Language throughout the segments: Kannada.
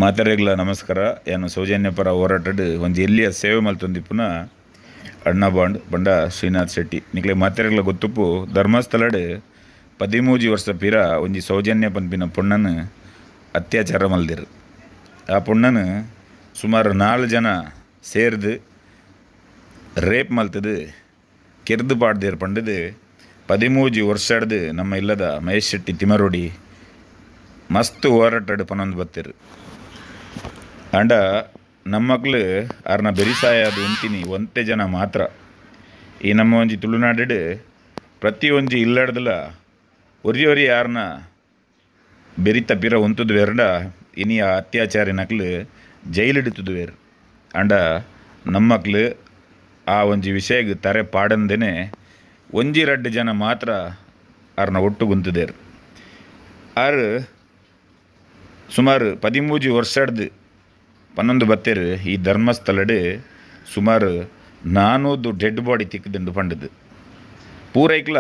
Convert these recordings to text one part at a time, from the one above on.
ಮಾತೆರೆಗ್ಲ ನಮಸ್ಕಾರ. ಏನು ಸೌಜನ್ಯ ಪರ ಹೋರಾಟಡ್ ಒಂಜಿ ಎಲ್ಲಿಯ ಸೇವೆ ಮಲ್ತೊಂದಿಪ್ಪುನ ಅಣ್ಣ ಬಂಡ ಶ್ರೀನಾಥ್ ಶೆಟ್ಟಿ ನಿಕ್ಲೆ ಮಾತೆರೆಗ್ಲ ಗೊತ್ತುಪ್ಪು ಧರ್ಮಸ್ಥಳಡ್ 13 ವರ್ಷ ಪಿರ ಒಂಜಿ ಸೌಜನ್ಯ ಪನ್ಪಿನ ಪೊಣ್ಣನ ಅತ್ಯಾಚಾರ ಮಲ್ದಿರು. ಆ ಪೊಣ್ಣನ ಸುಮಾರು 4 ಜನ ಸೇರ್ದು ರೇಪ್ ಮಲ್ತದು ಕೆರ್ದು ಪಾಡ್ದೇರು ಪಂಡದು 13 ವರ್ಷಡ್ದು ನಮ್ಮ ಇಲ್ಲದ ಮಹೇಶ್ ಶೆಟ್ಟಿ ತಿಮರೋಡಿ ಮಸ್ತ್ ಹೋರಾಟಡ್ ಪನೊಂದು ಬತ್ತಿರು. ಅಂಡ ನಮ್ಮಕ್ಲು ಅರ್ನ ಬೆರಿಸಾಯ ಅದು ಉಂತಿನಿ ಒಂತೆ ಜನ ಮಾತ್ರ. ಈ ನಮ್ಮ ಒಂಜಿ ತುಳುನಾಡು ಪ್ರತಿ ಒಂಜಿ ಇಲ್ಲಡ್ದಲ ಒರಿ ಯಾರನ್ನ ಬೆರಿತ ಪಿರ ಒಂತುದು ಬೇರ್ಡ ಇನಿಯ ಅತ್ಯಾಚಾರಿ ನಕ್ಲು ಜೈಲಿಡುತ್ತದು ಬೇರು. ಅಂಡ ನಮ್ಮಕ್ಲು ಆ ಒಂಜಿ ವಿಷಯಕ್ಕೆ ತರೆ ಪಾಡಂದೇನೆ ಒಂಜಿ 2 ಜನ ಮಾತ್ರ ಅವ್ರನ್ನ ಒಟ್ಟು ಗುಂತದೇರು. ಆರು ಸುಮಾರು 13 ವರ್ಷಡ್ದು 11 ಬತ್ತೇರು ಈ ಧರ್ಮಸ್ಥಳಡ್ ಸುಮಾರು 400 ಡೆಡ್ ಬಾಡಿ ತಿಕ್ಕದಿಂಡು ಪಂಡದು ಪೂರೈಕ್ಲ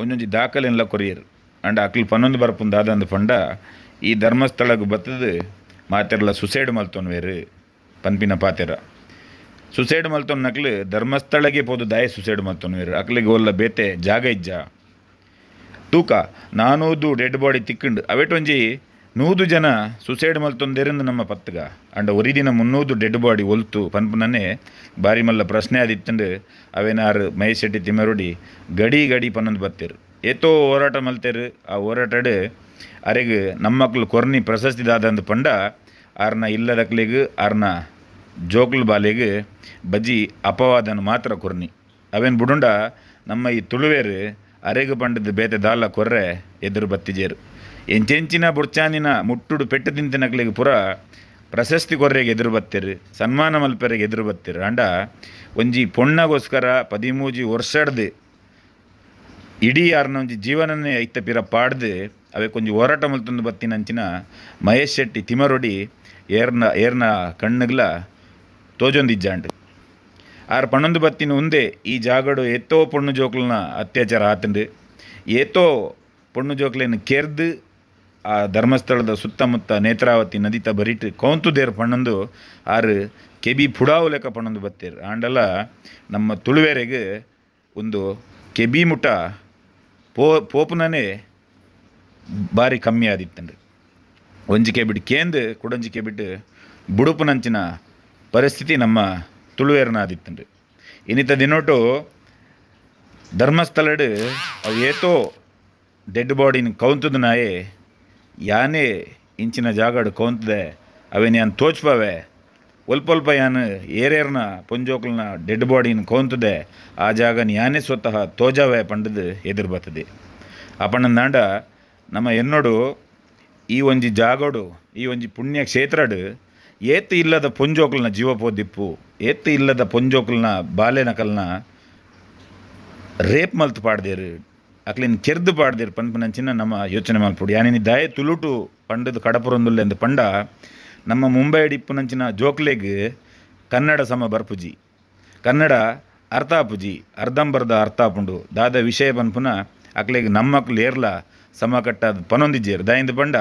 ಒಂಜೊಂಜಿ ದಾಖಲೆಲ್ಲ ಕೊರಿಯರು. ಅಂಡ ಅಕ್ಲು 11 ಬರ್ಪುಂದು ಆದಂದು ಪಂಡ ಈ ಧರ್ಮಸ್ಥಳಕ್ಕೆ ಬತ್ತದು ಮಾತೆರ್ಲ ಸುಸೈಡ್ ಮಲ್ತೊನ್ವೇರು ಪನ್ಪಿನ ಪಾತೆರ ಸುಸೈಡ್ ಮಲ್ತೊನ್ ನಕ್ಲು ಧರ್ಮಸ್ಥಳಗೆ ಪೋದು ದಾಯ ಸುಸೈಡ್ ಮಲ್ತೊನ್ವೇರು. ಅಕ್ಲಿಗೆ ಒಲ್ಲ ಬೇತೆ ಜಾಗ ಇಜ್ಜ ತೂಕ 400 ಡೆಡ್ ಬಾಡಿ ತಿಕ್ಕಂಡು ಅವೇಟೊಂಜಿ 100 ಜನ ಸುಸೈಡ್ ಮಲ್ತೊಂದೇರಿಂದ ನಮ್ಮ ಪತ್ತಗ. ಅಂಡ ಒರಿದಿನ 300 ಡೆಡ್ ಬಾಡಿ ಒಲ್ತು ಪನ್ಪುನನ್ನೇ ಬಾರಿ ಮಲ್ಲ ಪ್ರಶ್ನೆ ಆದಿತ್ತಂಡು ಅವೇನಾರು ಮಹೇಶ್ ಶೆಟ್ಟಿ ತಿಮರೋಡಿ ಗಡಿ ಪನ್ನೊಂದು ಬತ್ತೇರು ಏತೋ ಹೋರಾಟ ಮಲ್ತೇರು. ಆ ಹೋರಾಟಡ್ ಅರೆಗೆ ನಮ್ಮಕ್ಲು ಕೊರ್ನಿ ಪ್ರಶಸ್ತಿ ದಾದಂದು ಪಂಡ ಆರ್ನ ಇಲ್ಲದಕ್ಲಿಗೆ ಆರ್ನ ಜೋಕ್ಲು ಬಾಲೆಗೆ ಬಜ್ಜಿ ಅಪವಾದನ ಮಾತ್ರ ಕೊರ್ನಿ ಅವೇನು ಬಿಡುಂಡ ನಮ್ಮ ಈ ತುಳುವೇರು ಅರೆಗೆ ಪಂಡದ ಬೇತೆ ದಾಲ ಕೊರ್ರೆ ಎದುರು ಬತ್ತಿಜೇರು. ಎಂಚೆಂಚಿನ ಬುರ್ಚಾನಿನ ಮುಟ್ಟುಡು ಪೆಟ್ಟು ತಿಂತಿನಕ್ಲಿಗೆ ಪುರ ಪ್ರಶಸ್ತಿ ಕೊರ್ರೆಗೆ ಎದುರು ಬತ್ತೇರು, ಸನ್ಮಾನ ಮಲ್ಪೆರೆಗೆ ಎದುರು ಬತ್ತೇರು. ಅಂಡ ಒಂಜಿ ಪೊಣ್ಣಗೋಸ್ಕರ 13 ವರ್ಷಡ್ದು ಇಡೀ ಯಾರನ್ನ ಒಂಜಿ ಜೀವನನೇ ಐತ ಪಿರ ಪಾಡ್ದು ಅವೇಕೊಂಜಿ ಹೋರಾಟ ಮಲ್ತೊಂದು ಬತ್ತಿನಂಚಿನ ಮಹೇಶ್ ಶೆಟ್ಟಿ ತಿಮರೋಡಿ ಏರ್ನ ಕಣ್ಣುಗ್ಲ ತೋಜೊಂದಿಜ್ಜಾಂಡು. ಆರು 11 ಬತ್ತಿನ ಮುಂದೆ ಈ ಜಾಗಡು ಏತೋ ಪೊಣ್ಣು ಜೋಕ್ಲನ್ನ ಅತ್ಯಾಚಾರ ಆತಂಡು ಏತೋ ಪೊಣ್ಣು ಜೋಕ್ಲೇನು ಕೆರ್ದು ಆ ಧರ್ಮಸ್ಥಳದ ಸುತ್ತಮುತ್ತ ನೇತ್ರಾವತಿ ನದಿತ ಬರಿಟ್ಟು ಕೌಂತುದೇರು ಪಣ್ಣೊಂದು ಆರು ಕೆಬಿ ಪುಡಾವು ಲೆಕ್ಕ ಪಣ್ಣೊಂದು ಬತ್ತೇರು. ಆಂಡಲ ನಮ್ಮ ತುಳುವೇರೆಗೆ ಒಂದು ಕೆಬಿ ಮುಟ ಪೋಪುನೇ ಭಾರಿ ಕಮ್ಮಿ ಆದಿತ್ತಂಡು. ಒಂಜಿಕೆ ಬಿಟ್ಟು ಕೇಂದು ಕುಡೊಂಜಿಕೆ ಬಿಟ್ಟು ಬುಡುಪುನಂಚಿನ ಪರಿಸ್ಥಿತಿ ನಮ್ಮ ತುಳುವೇರನ ಆದಿತ್ತಂಡು. ಇನ್ನಿತ ದಿನೋಟು ಧರ್ಮಸ್ಥಳಡ್ ಅವು ಏತೋ ಡೆಡ್ ಬಾಡಿನ ಕೌಂತದ ನಾಯೇ ಯಾನೇ ಇಂಚಿನ ಜಾಗಡು ಕೌಂತದೆ ಅವೇನು ಯಾನು ತೋಚ್ಪವೆ ಒಲ್ಪ ಯಾನು ಏರೇರ್ನ ಪೊಂಜೋಕ್ಲನ್ನ ಡೆಡ್ ಬಾಡಿನ ಕೌಂತದೆ ಆ ಜಾಗನ ಯಾನೇ ಸ್ವತಃ ತೋಜಾವೆ ಪಂಡದು ಎದುರು ಬರ್ತದೆ. ಆ ಪಣ್ಣಂದಾಂಡ ನಮ್ಮ ಎನ್ನೋಡು ಈ ಒಂಜಿ ಜಾಗೋಡು ಈ ಒಂಜಿ ಪುಣ್ಯ ಕ್ಷೇತ್ರಡ್ ಏತು ಇಲ್ಲದ ಪೊಂಜೋಕ್ಲನ್ನ ಜೀವ ಪೋದಿಪ್ಪು ಏತು ಇಲ್ಲದ ಪೊಂಜೋಕ್ಲನ್ನ ಬಾಲೆನಕಲ್ನ ರೇಪ್ ಮಲ್ತು ಪಾಡ್ದೇರು ಅಕ್ಲಿನ ಕೆರ್ದು ಪಾಡ್ದೇರು ಪನ್ಪನಂಚಿನ ನಮ್ಮ ಯೋಚನೆ ಮಲ್ಪುಡು. ಯಾನೇನಿ ದಾಯ ತುಳುಟು ಪಂಡದು ಕಡಪುರೊಂದುಲ್ಲೆ ಎಂದು ಪಂಡ ನಮ್ಮ ಮುಂಬೈ ಡಿಪ್ಪುನಂಚಿನ ಜೋಕ್ಲೆಗ್ ಕನ್ನಡ ಸಮ ಬರ್ಪುಜಿ ಕನ್ನಡ ಅರ್ಥ ಆಪುಜಿ ಅರ್ಧಂಬರ್ಧ ಅರ್ಥ ಆಪುಂಡು ದಾದ ವಿಷಯ ಪನ್ಪುನ ಅಕ್ಲೆಗ್ ನಮ್ಮಕ್ಲು ಏರ್ಲ ಸಮ ಕಟ್ಟಾದ ಪನೊಂದಿಜ್ಜೇರು. ದಾಯಿಂದ ಪಂಡ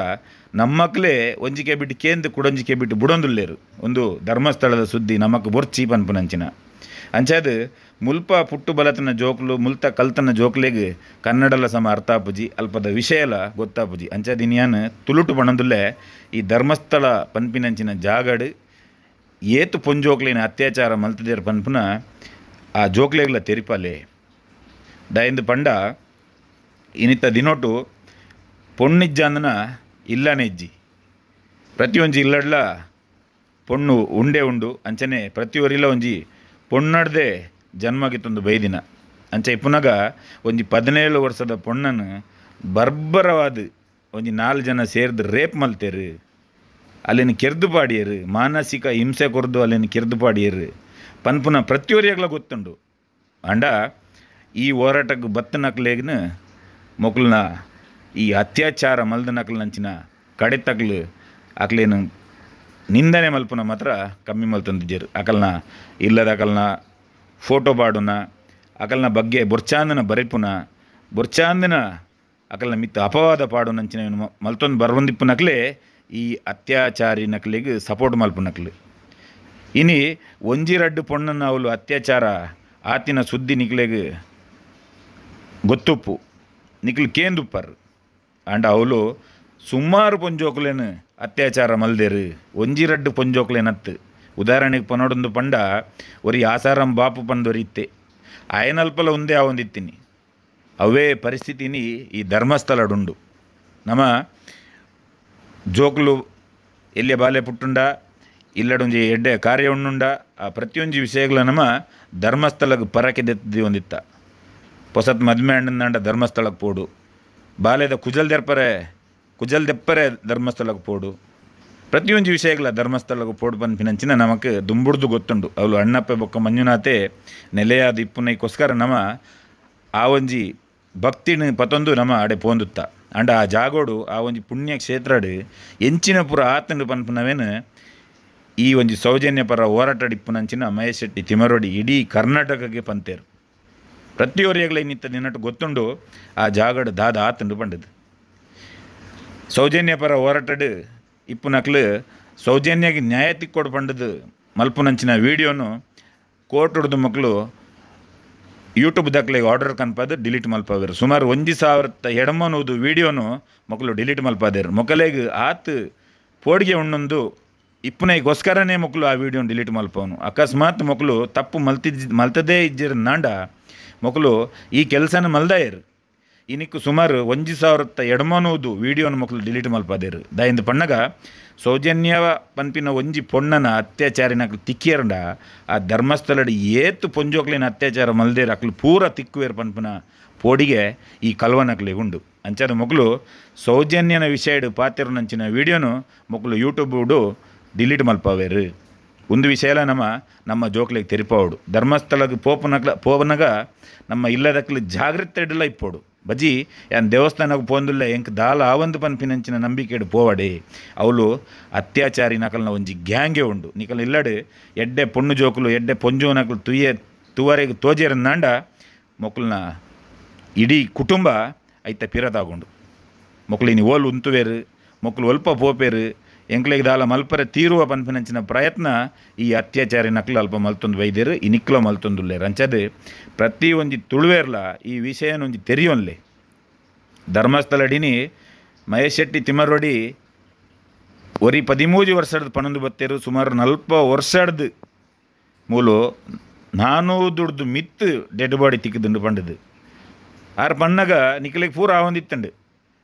ನಮ್ಮಕ್ಲೇ ಒಂಜಿಕೆ ಬಿಟ್ಟು ಕೇಂದು ಕುಡೊಂಜಿಕೆ ಬಿಟ್ಟು ಬುಡೊಂದುಲ್ಲೇರು ಒಂದು ಧರ್ಮಸ್ಥಳದ ಸುದ್ದಿ ನಮಕ್ ಬೊರ್ಚಿ ಪನ್ಪುನಂಚಿನ ಅಂಚಾದ ಮುಲ್ಪ ಪುಟ್ಟು ಬಲತನ ಜೋಕ್ಲು ಮುಲ್ತ ಕಲ್ತನ ಜೋಕ್ಲೆಗ್ ಕನ್ನಡಲ ಸಮ ಅರ್ಥ ಆಪುಜಿ ಅಲ್ಪದ ವಿಷಯಲ ಗೊತ್ತಾಪುಜಿ ಅಂಚಾದ ಇನ್ಯಾನು ತುಳುಟು ಪಣಂದುಲ್ಲೆ ಈ ಧರ್ಮಸ್ಥಳ ಪನ್ಪಿನಂಚಿನ ಜಾಗಡ್ ಏತು ಪೊಂಜೋಕ್ಲಿನ ಅತ್ಯಾಚಾರ ಮಲ್ತದೇರು ಪನ್ಪುನ ಆ ಜೋಕ್ಲೆಗ್ಲ ತೆರಿಪಾಲೆ ದಾಯಿಂದ ಪಂಡ ಇನ್ನಿತ್ತ ದಿನೋಟು ಪೊಣ್ಣಿಜ್ಜಂದನ ಇಲ್ಲನೇ ಇಜ್ಜಿ ಪ್ರತಿಯೊಂಜಿ ಇಲ್ಲಡ್ಲ ಪೊಣ್ಣು ಉಂಡೆ ಉಂಡು ಅಂಚನೆ ಪ್ರತಿಯೊರಿಲ್ಲ ಒಂಜಿ ಪೊಣ್ಣಡ್ದೆ ಜನ್ಮಗಿತ್ತೊಂದು ಬೈದಿನ ಅಂಚೆ ಪುನಗ ಒಂಜಿ 17 ವರ್ಷದ ಪೊಣ್ಣನು ಬರ್ಬರವಾದ ಒಂಜಿ 4 ಜನ ಸೇರ್ದು ರೇಪ್ ಮಲ್ತೇರು ಅಲ್ಲಿನ ಕೆರ್ದು ಪಾಡಿಯರು ಮಾನಸಿಕ ಹಿಂಸೆ ಕೊರ್ದು ಅಲ್ಲಿನ ಕೆರ್ದು ಪಾಡಿಯರು ಪನ್ಪುನ ಪ್ರತಿಯೊರಿಯಾಗ್ಲ ಗೊತ್ತುಂಡು. ಅಂಡ ಈ ಹೋರಾಟಕ್ಕೆ ಬತ್ತ ನಕ್ಲೇಗ್ನ ಮೊಕ್ಲನ್ನ ಈ ಅತ್ಯಾಚಾರ ಮಲ್ದ ನಕ್ಲನಂಚಿನ ಕಡೆತಕ್ಲು ಅಕ್ಲೇನು ನಿಂದನೆ ಮಲ್ಪುನ ಮಾತ್ರ ಕಮ್ಮಿ ಮಲ್ತೊಂದಿಜ್ಜೇರು. ಅಕಲ್ನ ಇಲ್ಲದ ಅಕಲ್ನ ಫೋಟೋ ಬಾಡುನ ಅಕಲ್ನ ಬಗ್ಗೆ ಬೊರ್ಚಾಂದನ ಬರೆಪುನ ಬೊರ್ಚಾಂದನ ಅಕಲ್ನ ಮಿತ್ತ ಅಪವಾದ ಪಾಡುನಂಚಿನ ಮಲ್ತೊಂದು ಬರ್ಬಂದಿಪ್ಪುನಕ್ಲೆ ಈ ಅತ್ಯಾಚಾರಿ ನಕ್ಲಿಗೆ ಸಪೋರ್ಟ್ ಮಲ್ಪನಕ್ಲು ಇನಿ ಒಂಜಿ 2 ಪೊಣ್ಣನ ಅವಳು ಅತ್ಯಾಚಾರ ಆತಿನ ಸುದ್ದಿ ನಿಕ್ಲೆಗೆ ಗೊತ್ತುಪ್ಪು ನಿಕ್ಲು ಕೇಂದುಪ್ಪರ್ ಅಂಡ ಅವಳು ಸುಮಾರು ಪೊಂಜೋಕ್ಲೇನು ಅತ್ಯಾಚಾರ ಮಲ್ದೇರು ಒಂಜಿ 2 ಪೊಂಜೋಕ್ಲೇನತ್ತು ಉದಾಹರಣೆಗೆ ಪನೋಡೊಂದು ಪಂಡ ಒರಿ ಆಸಾರಂ ಬಾಪು ಪಂದೊರಿತ್ತೆ ಆಯನಲ್ಪಲ ಒಂದೇ ಆವೊಂದಿತ್ತೀನಿ ಅವೇ ಪರಿಸ್ಥಿತಿನಿ ಈ ಧರ್ಮಸ್ಥಳಡುಂಡು ನಮ್ಮ ಜೋಕ್ಲು ಎಲ್ಲಿಯ ಬಾಲೆ ಪುಟ್ಟುಂಡ ಇಲ್ಲಡೊಂಜಿ ಎಡ್ಡೆ ಕಾರ್ಯ ಉಣ್ಣುಂಡ ಆ ಪ್ರತಿಯೊಂದು ವಿಷಯಗಳ ನಮ್ಮ ಧರ್ಮಸ್ಥಳಕ್ಕೆ ಪರಕೆದೆತ್ತಿ ಒಂದಿತ್ತ ಹೊಸತ್ ಮದ್ಮೆ ಅಂಡ ಧರ್ಮಸ್ಥಳಕ್ಕೆ ಪೋಡು ಬಾಲ್ಯದ ಕುಜಲ್ ದೆಪ್ಪರೆ ಧರ್ಮಸ್ಥಳಕ್ಕೆ ಪೋಡು ಪ್ರತಿಯೊಂದು ವಿಷಯಗಳ ಧರ್ಮಸ್ಥಳಕ್ಕೆ ಪೋಡು ಪನ್ಪಿನಂಚಿನ ನಮಕ್ ದುಂಬುಡ್ದು ಗೊತ್ತುಂಡು ಅವಳು ಅಣ್ಣಪ್ಪೆ ಬೊಕ್ಕ ಮಂಜುನಾಥೆ ನೆಲೆಯಾದ ಇಪ್ಪುನೈಕೋಸ್ಕರ ನಮ್ಮ ಆ ಒಂಜಿ ಭಕ್ತಿನ ಪತೊಂದು ನಮ್ಮ ಅಡೆ ಪೋಂದುತ್ತ ಅಂಡ ಆ ಜಾಗೋಡು ಆ ಒಂಜಿ ಪುಣ್ಯ ಕ್ಷೇತ್ರಡು ಎಂಚಿನ ಪುರ ಆತಂಡು ಪನ್ಪುನವೇನು ಈ ಒಂಜಿ ಸೌಜನ್ಯ ಪರ ಹೋರಾಟ ಇಪ್ಪುನಂಚಿನ ಮಹೇಶ್ ಶೆಟ್ಟಿ ತಿಮರೋಡಿ ಇಡೀ ಕರ್ನಾಟಕಕ್ಕೆ ಪಂತೇರು ಪ್ರತಿಯೊರಿಯಗಳ ಇನ್ನಿತ್ತ ನಿನ್ನಟ್ಟು ಗೊತ್ತುಂಡು ಆ ಜಾಗಡು ದಾದ ಆತಂಡು ಪಂಡದು ಸೌಜನ್ಯ ಪರ ಹೋರಾಟಡು ಇಪ್ಪುನಕ್ಲು ಸೌಜನ್ಯಗೆ ನ್ಯಾಯ ತಿಕ್ಕೊಡು ಪಂಡದು ಮಲ್ಪುನಂಚಿನ ವೀಡಿಯೋನು ಕೋರ್ಟ್ ಹೊಡೆದು ಮಕ್ಕಳು ಯೂಟ್ಯೂಬ್ ದಾಖಲೆಗೆ ಆರ್ಡರ್ ಕನ್ಪದು ಡಿಲೀಟ್ ಮಲ್ಪವೇರು ಸುಮಾರು 1,000 ವೀಡಿಯೋನು ಮಕ್ಕಳು ಡಿಲೀಟ್ ಮಲ್ಪದೇರು ಮೊಕಲೆಗೆ ಆತು ಪೋಡಿಗೆ ಉಣ್ಣೊಂದು ಇಪ್ಪನೈಗೋಸ್ಕರನೇ ಮಕ್ಕಳು ಆ ವೀಡಿಯೋನ ಡಿಲೀಟ್ ಮಲ್ಪವನು ಅಕಸ್ಮಾತ್ ಮಕ್ಕಳು ತಪ್ಪು ಮಲ್ತದೇ ಇಜ್ಜಿರ ನಾಂಡ ಮಕ್ಕಳು ಈ ಕೆಲಸನ ಮಲ್ದಾಯರು ಇನಿಕ್ಕು ಸುಮಾರು 1,000 ವೀಡಿಯೋನ ಮಕ್ಕಳು ಡಿಲೀಟ್ ಮಲ್ಪದೇರು ದಾಯಿಂದ ಪಣ್ಣಗ ಸೌಜನ್ಯ ಪನ್ಪಿನ ಒಂಜಿ ಪೊಣ್ಣನ ಅತ್ಯಾಚಾರಿನ ತಿಕ್ಕಿಯರಂಡ ಆ ಧರ್ಮಸ್ಥಳದ ಏತು ಪೊಂಜೋಕ್ಲಿನ ಅತ್ಯಾಚಾರ ಮಲ್ದೇರು ಅಕ್ಲು ಪೂರ ತಿಕ್ಕುವೇರು ಪನ್ಪನ ಪೋಡಿಗೆ ಈ ಕಲ್ವನಕ್ಲಿ ಉಂಡು ಅಂಚಾದ ಮಕ್ಕಳು ಸೌಜನ್ಯನ ವಿಷಯಡು ಪಾತಿರು ನಂಚಿನ ವೀಡಿಯೋನು ಮಕ್ಕಳು ಯೂಟ್ಯೂಬ್ಡು ಡಿಲೀಟ್ ಮಲ್ಪವೇರು ಒಂದು ವಿಷಯಲ ನಮ್ಮ ಜೋಕ್ಲಿಗೆ ತೆರಿಪೋಡು ಧರ್ಮಸ್ಥಳಕ್ಕೆ ಪೋಪನಗ ನಮ್ಮ ಇಲ್ಲದಕ್ಲು ಜಾಗ್ರತೆ ಇಡಲ್ಲ ಇಪ್ಪೋಡು ಬಜ್ಜಿ ಯಾನ್ ದೇವಸ್ಥಾನಕ್ಕೆ ಪೋಂದುಲ್ಲ ಎಂಕ್ ದಾಲ ಆವಂದು ಪನ್ಪಿನಂಚಿನ ನಂಬಿಕೆಡು ಪೋವಡೆ ಅವಳು ಅತ್ಯಾಚಾರಿ ನಕಲ್ನ ಒಂಜಿ ಗ್ಯಾಂಗೆ ಉಂಡು ನಿಕಲ್ ಇಲ್ಲಡು ಎಡ್ಡೆ ಪೊಣ್ಣು ಜೋಕುಲು ಎಡ್ಡೆ ಪೊಂಜು ನಕಲು ತುವರೆಗೆ ತೋಜೇರನ್ನಾಂಡ ಮೊಕ್ಕಲ್ನ ಇಡೀ ಕುಟುಂಬ ಐತ ಪಿರತಾಗೊಂಡು ಮೊಕ್ಕಲಿನಿ ಓಲು ಉಂತುವೇರು ಮೊಕ್ಕಲು ಒಲ್ಪ ಪೋಪೇರು ಎಂಕ್ಲೆಗೆ ದಾಲ ಮಲ್ಪರೆ ತೀರುವ ಪನ್ಪಿನಂಚಿನ ಪ್ರಯತ್ನ ಈ ಅತ್ಯಾಚಾರಿ ನಕ್ಲು ಅಲ್ಪ ಮಲ್ತೊಂದು ವೈದ್ಯರು ಈ ನಿಕ್ಲ ಮಲ್ತೊಂದುಲ್ಲೇರು ಅಂಚದು ಪ್ರತಿ ಒಂಜಿ ತುಳುವೇರ್ಲ ಈ ವಿಷಯನೊಂಜಿ ತೆರಿಯೋನ್ಲೆ ಧರ್ಮಸ್ಥಳಡಿನಿ ಮಹೇಶ್ ಶೆಟ್ಟಿ ತಿಮರೋಡಿ ಒರಿ 13 ವರ್ಷದ ಪಣಂದು ಬತ್ತೇರು ಸುಮಾರು 40 ವರ್ಷದ ಮೂಲು 400 ಮಿತ್ತು ಡೆಡ್ ಬಾಡಿ ತಿಕ್ಕದುಂಡು ಪಂಡದು ಆರು ಪಣ್ಣಗ ನಿಕ್ಲೆಗೆ ಪೂರ ಆವೊಂದಿತ್ತಂಡು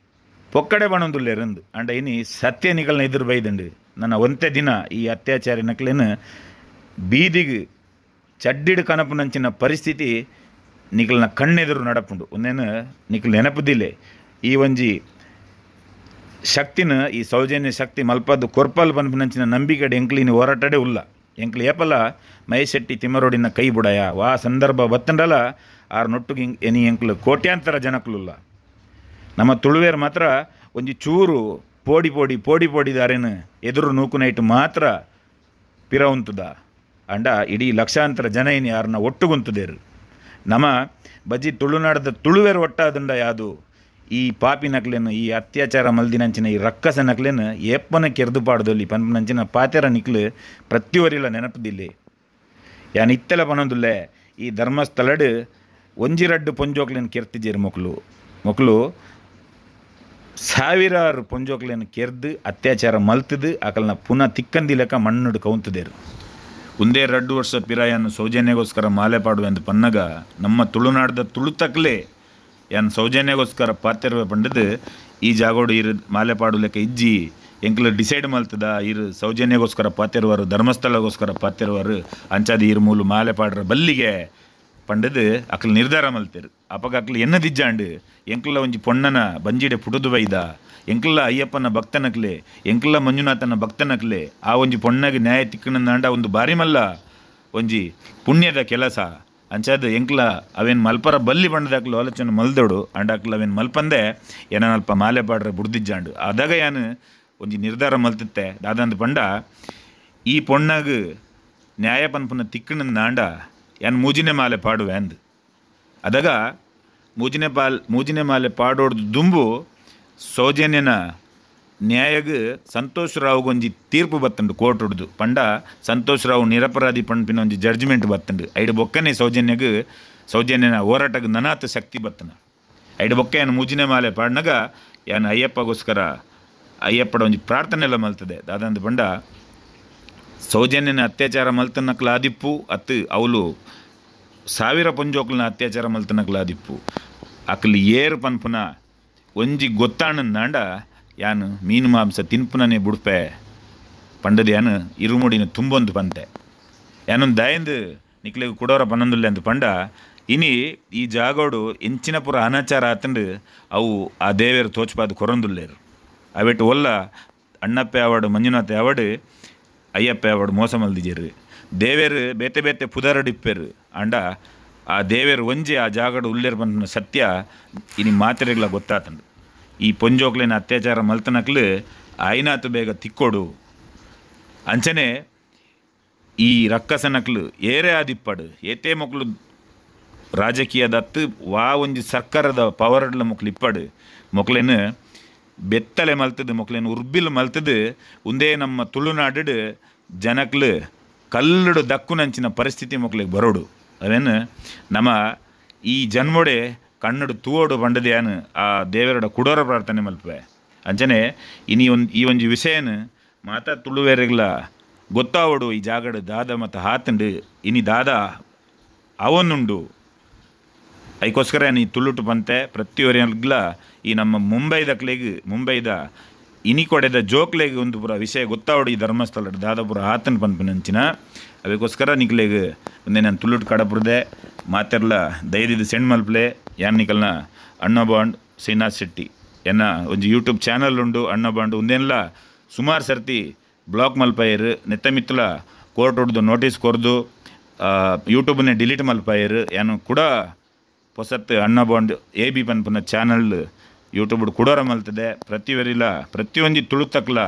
ಪೊಕ್ಕಡೆ ಬಣೊಂದುಲ್ಲೇರಂದು ಅಂಡ ಇನಿ ಸತ್ಯ ನಿಕಲ್ನ ಎದುರು ಬೈದಂಡು ನನ್ನ ಒಂತೆ ದಿನ ಈ ಅತ್ಯಾಚಾರಿ ನಕ್ಲೇನು ಬೀದಿಗೆ ಚಡ್ಡಿಡು ಕನಪುನಂಚಿನ ಪರಿಸ್ಥಿತಿ ನಿಕಲ್ನ ಕಣ್ಣೆದುರು ನಡಪುಂಡು ಒಂದೇನು ನಿಕಲ್ ನೆನಪುದಿಲ್ಲೆ ಈ ಒಂಜಿ ಶಕ್ತಿನ ಈ ಸೌಜನ್ಯ ಶಕ್ತಿ ಮಲ್ಪದ್ದು ಕೊರ್ಪಲ್ ಪನ್ಪುನಂಚಿನ ನಂಬಿಕೆಡು ಎಂಕ್ಲಿನ ಹೋರಾಟಡೆ ಉಲ್ಲ ಎಂಕ್ಲು ಏಪಲ ಮಹೇಶ್ ಶೆಟ್ಟಿ ತಿಮರೋಡಿನ ಕೈ ಬುಡಯ ವಾ ಸಂದರ್ಭ ಬತ್ತಂಡಲ ಆರು ನೊಟ್ಟುಗೆ ಎನಿ ಎಂಕ್ಲು ಕೋಟ್ಯಾಂತರ ಜನಕ್ಲುಲ್ಲ ನಮ್ಮ ತುಳುವೇರು ಮಾತ್ರ ಒಂಜಿ ಚೂರು ಪೋಡಿ ದಾರೇನು ಎದುರು ನೂಕುನೈಟು ಮಾತ್ರ ಪಿರ ಉಂತುದ ಅಂಡ ಇಡೀ ಲಕ್ಷಾಂತರ ಜನ ಇನ್ನು ಯಾರನ್ನ ಒಟ್ಟುಗುಂತದೇರು ನಮ್ಮ ಬಜ್ಜಿ ತುಳುನಾಡದ ತುಳುವೇರು ಒಟ್ಟಾದಂಡ ಯಾವುದು ಈ ಪಾಪಿ ನಕ್ಲೇನು ಈ ಅತ್ಯಾಚಾರ ಮಲ್ದಿನಂಚಿನ ಈ ರಕ್ಕಸ ನಕ್ಲೇನು ಏಪ್ಪನ ಕೆರ್ದು ಪಾಡ್ದಲ್ಲಿ ಪನ್ಪನಂಚಿನ ಪಾತೆರ ನಿಕ್ಲು ಪ್ರತಿಯೊರಿಲ್ಲ ನೆನಪದಿಲ್ಲಿ ಯಾನ್ ಇತ್ತೆಲ ಪನೊಂದುಲ್ಲೆ ಈ ಧರ್ಮಸ್ಥಳಡ್ 1,2 ಪೊಂಜೋಕ್ಲೇನು ಕೆರ್ತಿಜೇರು ಮೊಕ್ಲು ಸಾವಿರಾರು ಪೊಂಜೋಕ್ಲೇನು ಕೆರ್ದು ಅತ್ಯಾಚಾರ ಮಲ್ತದು ಅಕಲ್ನ ಪುನಃ ತಿಕ್ಕಂದಿ ಲೆಕ್ಕ ಮಣ್ಣುಡು ಕೌಂತದೇರು ಒಂದೇ 2 ವರ್ಷ ಪಿರಾಯನ್ನು ಸೌಜನ್ಯಗೋಸ್ಕರ ಮಾಲೆ ಪಾಡುವೆಂದು ಪನ್ನಗ ನಮ್ಮ ತುಳುನಾಡದ ತುಳುತಕ್ಲೆ ಯಾನ್ ಸೌಜನ್ಯಗೋಸ್ಕರ ಪಾತಿರುವೆ ಪಂಡದು ಈ ಜಾಗೋಡು ಇರು ಮಾಲೆ ಪಾಡು ಲೆಕ್ಕ ಇಜ್ಜಿ ಎಂಕ್ಲು ಡಿಸೈಡ್ ಮಲ್ತದ ಇರು ಸೌಜನ್ಯಗೋಸ್ಕರ ಪಾತಿರುವರು ಧರ್ಮಸ್ಥಳಗೋಸ್ಕರ ಪಾತಿರುವರು ಅಂಚಾದ ಇರು ಮೂಲು ಮಾಲೆ ಪಾಡ್ರ ಬಲ್ಲಿಗೆ ಪಂಡದು ಅಕ್ಲು ನಿರ್ಧಾರ ಮಲ್ತೇರು ಅಪಗ ಅಕ್ಲು ಎನ್ನದಿಜ್ಜಾಂಡು ಎಂಕ್ಲ ಒಂಜಿ ಪೊಣ್ಣನ ಬಂಜಿಡೆ ಪುಟುದು ಬೈದ ಎಂಕ್ಲ ಅಯ್ಯಪ್ಪನ ಭಕ್ತನಕ್ಲೆ ಎಂಕ್ಲ ಮಂಜುನಾಥನ ಭಕ್ತನಕ್ಲೆ ಆ ಒಂಜಿ ಪೊಣ್ಣಗೆ ನ್ಯಾಯ ತಿಕ್ಕಣಂದಾಂಡ ಒಂದು ಬಾರಿ ಮಲ್ಲ ಒಂಜಿ ಪುಣ್ಯದ ಕೆಲಸ ಅಂಚಾದ ಎಂಕ್ಲ ಅವೇನು ಮಲ್ಪರ ಬಲ್ಲಿ ಪಂಡದಾಕ್ಲು ಆಲೋಚನೆ ಮಲ್ದೋಡು ಅಂಡ ಅಕ್ಲು ಅವೇನು ಮಲ್ಪಂದೆ ಏನಲ್ಪ ಮಾಲೆ ಪಾಡ್ರೆ ಬುಡ್ದಿಜ್ಜಾಂಡು ಅದಾಗ ಯಾನು ಒಂಜಿ ನಿರ್ಧಾರ ಮಲ್ತತ್ತೆ ದಾದಂದು ಪಂಡ ಈ ಪೊಣ್ಣಾಗ ನ್ಯಾಯ ಪನ್ಪುನ ತಿಕ್ಕಣಂದಾಂಡ ಯಾನ್ ಮೂಜಿನೆ ಮಾಲೆ ಪಾಡುವೆ ಅಂದು ಅದಾಗ ಮೂಜಿನೆ ಮಾಲೆ ಪಾಡೋಡ್ದು ದುಂಬು ಸೌಜನ್ಯನ ನ್ಯಾಯಗ್ ಸಂತೋಷ್ ರಾವ್ಗೆ ಒಂಜಿ ತೀರ್ಪು ಬತ್ತುಂಡು ಕೋರ್ಟ್ ಹೊಡ್ದು ಪಂಡ ಸಂತೋಷ್ ರಾವ್ ನಿರಪರಾಧಿ ಪಂಪಿನ ಒಂಜಿ ಜಡ್ಜ್ಮೆಂಟ್ ಬತ್ತುಂಡು ಐಡ್ ಬೊಕ್ಕನೆ ಸೌಜನ್ಯನ ಹೋರಾಟಕ್ಕೆ ನನಾತ್ ಶಕ್ತಿ ಬತ್ತನ ಐಡ್ ಬೊಕ್ಕ ಏನು ಮುಜಿನೆ ಮಾಲೆ ಪಾಡ್ನಾಗ ಏನು ಅಯ್ಯಪ್ಪಗೋಸ್ಕರ ಅಯ್ಯಪ್ಪಡ ಒಂಜಿ ಪ್ರಾರ್ಥನೆ ಎಲ್ಲ ಮಲ್ತದೆ ದಾದಂದು ಪಂಡ ಸೌಜನ್ಯನ ಅತ್ಯಾಚಾರ ಮಲ್ತನಕ್ಲ ಆದಿಪ್ಪು ಅತ್ತು ಅವಳು ಸಾವಿರ ಪೊಂಜೋಕ್ಲನ ಅತ್ಯಾಚಾರ ಮಲ್ತನಕ್ಲ ಆದಿಪ್ಪು ಅಕ್ಲು ಏರು ಪನ್ಪುನ ಒಂಜಿ ಗೊತ್ತಾಣಂದಾಂಡ ಯಾನು ಮೀನು ಮಾಂಸ ತಿನ್ಪುನನೇ ಬುಡ್ಪೆ ಪಂಡದ ಯಾನು ಇರುಮುಡಿನ ತುಂಬೊಂದು ಪಂತೆ ಯಾನೊಂದು ದಯಂದು ನಿಕ್ಲೆಗ್ ಕುಡೋರ ಪನ್ನೊಂದುಲ್ಲೆ ಅಂತ ಪಂಡ ಇನಿ ಈ ಜಾಗೋಡು ಎಂಚಿನ ಪುರ ಅನಾಚಾರ ಆತಂಡು ಅವು ಆ ದೇವೇರು ತೋಚ್ಪಾದ ಕೊರೊಂದುಲ್ಲೇರು ಅವೆಟ್ಟು ಒಲ್ಲ ಅಣ್ಣಪ್ಪೆ ಆವಡು ಮಂಜುನಾಥ ಆವಡು ಅಯ್ಯಪ್ಪ ಆವಡು ಮೋಸ ಮಲ್ದಿಜೇರು ದೇವೇರು ಬೇತೆ ಬೇತೆ ಪುದರಡಿಪ್ಪೇರು ಅಂಡ ಆ ದೇವೇರು ಒಂಜಿ ಆ ಜಾಗಡು ಉಲ್ಲೇರು ಬಂದ ಸತ್ಯ ಇನಿ ಮಾತೆರೆಗ್ಲ ಗೊತ್ತಾತಂಡು ಈ ಪೊಂಜೋಕ್ಲೇನ ಅತ್ಯಾಚಾರ ಮಲ್ತನಕ್ಲು ಆಯ್ನಾತು ಬೇಗ ತಿಕ್ಕೋಡು ಅಂಚನೆ ಈ ರಕ್ಕಸನಕ್ಲು ಏರೇ ಆದಿಪ್ಪಡು ಏತೇ ಮಕ್ಳು ರಾಜಕೀಯದ ಹತ್ತು ವಾ ಒಂಜಿ ಸರ್ಕಾರದ ಪವರ್ಡ್ಲ ಮಕ್ಳು ಇಪ್ಪಡು ಮೊಕ್ಲೇನು ಬೆತ್ತಲೆ ಮಲ್ತದು ಮೊಕ್ಲೇನು ಉರ್ಬಿಲ್ ಮಲ್ತದು ಉಂದೇ ನಮ್ಮ ತುಳುನಾಡು ಜನಕ್ಲು ಕಲ್ಲುಡು ದಕ್ಕುನಂಚಿನ ಪರಿಸ್ಥಿತಿ ಮೊಕ್ಲಿಗೆ ಬರೋಡು ಅವೇನು ನಮ್ಮ ಈ ಜನ್ಮೊಡೆ ಕಣ್ಣಡು ತೂವೋಡು ಬಂಡದೇನು ಆ ದೇವರಡ ಕುಡೋರ ಪ್ರಾರ್ಥನೆ ಮಲ್ಪೆ ಅಂಚನೆ ಈ ಒಂಜಿ ವಿಷಯನ ಮಾತಾ ತುಳುವೇರಿಗ್ಲ ಗೊತ್ತಾವಡು ಈ ಜಾಗಡು ದಾದ ಮತ್ತು ಹಾತಂಡು ಇನಿ ದಾದ ಅವನುಂಡು ಅದಕ್ಕೋಸ್ಕರ ನೀ ತುಳುಟು ಬಂತೆ ಪ್ರತಿಯೊರಿಗ್ಲ ಈ ನಮ್ಮ ಮುಂಬೈದ ಇನಿ ಕೊಡೆದ ಜೋಕ್ಲೆಗ್ ಒಂದು ಪುರ ವಿಷಯ ಗೊತ್ತಾವಡು ಈ ಧರ್ಮಸ್ಥಳ ದಾದಾಪುರ ಹಾತನ್ ಪನ್ಪನಂಚಿನ ಅದಕ್ಕೋಸ್ಕರ ನಿಕ್ಲೆಗ್ ಒಂದೇ ನಾನು ತುಳುಟು ಕಡಪುರದೆ ಮಾತೆರ್ಲ ದಯದಿದ್ದು ಸೆಂಡ್ ಮಲ್ಪಲೆ ಯಾನ್ ನಿಕಲ್ನ ಅಣ್ಣ ಬಾಂಡ್ ಶ್ರೀನಾಥ್ ಶೆಟ್ಟಿ ಎನ್ನ ಒಂಜಿ ಯೂಟ್ಯೂಬ್ ಚಾನಲ್ ಉಂಡು ಅಣ್ಣ ಬಾಂಡ್ ಉಂದೆನ್ಲ ಸುಮಾರು ಸರ್ತಿ ಬ್ಲಾಕ್ ಮಲ್ಪಾಯರು ನೆತ್ತ ಮಿತ್ತಲ ಕೋರ್ಟ್ ಹೊಡ್ದು ನೋಟಿಸ್ ಕೊರ್ದು ಯೂಟ್ಯೂಬ್ನೇ ಡಿಲೀಟ್ ಮಲ್ಪಾಯರು ಏನು ಕೂಡ ಹೊಸತ್ ಅಣ್ಣ ಬಾಂಡ್ AB ಪನ್ಪುನ ಚಾನಲ್ ಯೂಟ್ಯೂಬ್ ಕುಡೋರ ಮಲ್ತದೆ ಪ್ರತಿಯೊಂಜಿ ತುಳುತಕ್ಲ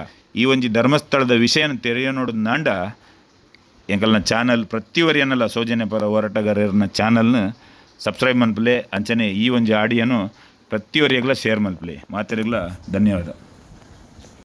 ಈ ಒಂಜಿ ಧರ್ಮಸ್ಥಳದ ವಿಷಯನ ತೆರೆಯ ನೋಡೋದು ನಾಂಡ ಎಂಕಲ್ನ ಚಾನಲ್ ಪ್ರತಿಯೊರಿಯನ್ನಲ್ಲ ಸೌಜನ್ಯ ಪರ ಹೋರಾಟಗಾರರನ್ನ ಚಾನಲ್ನ ಸಬ್ಸ್ಕ್ರೈಬ್ ಮನ್ಪಲೆ ಅಂಚನೆ ಈ ಒಂಜಿ ಆಡಿಯೋನು ಪ್ರತಿಯೊರಿಯಗ್ಲ ಶೇರ್ ಮಲ್ಪಲೆ ಮಾತೆರೆಗ್ಲ ಧನ್ಯವಾದ.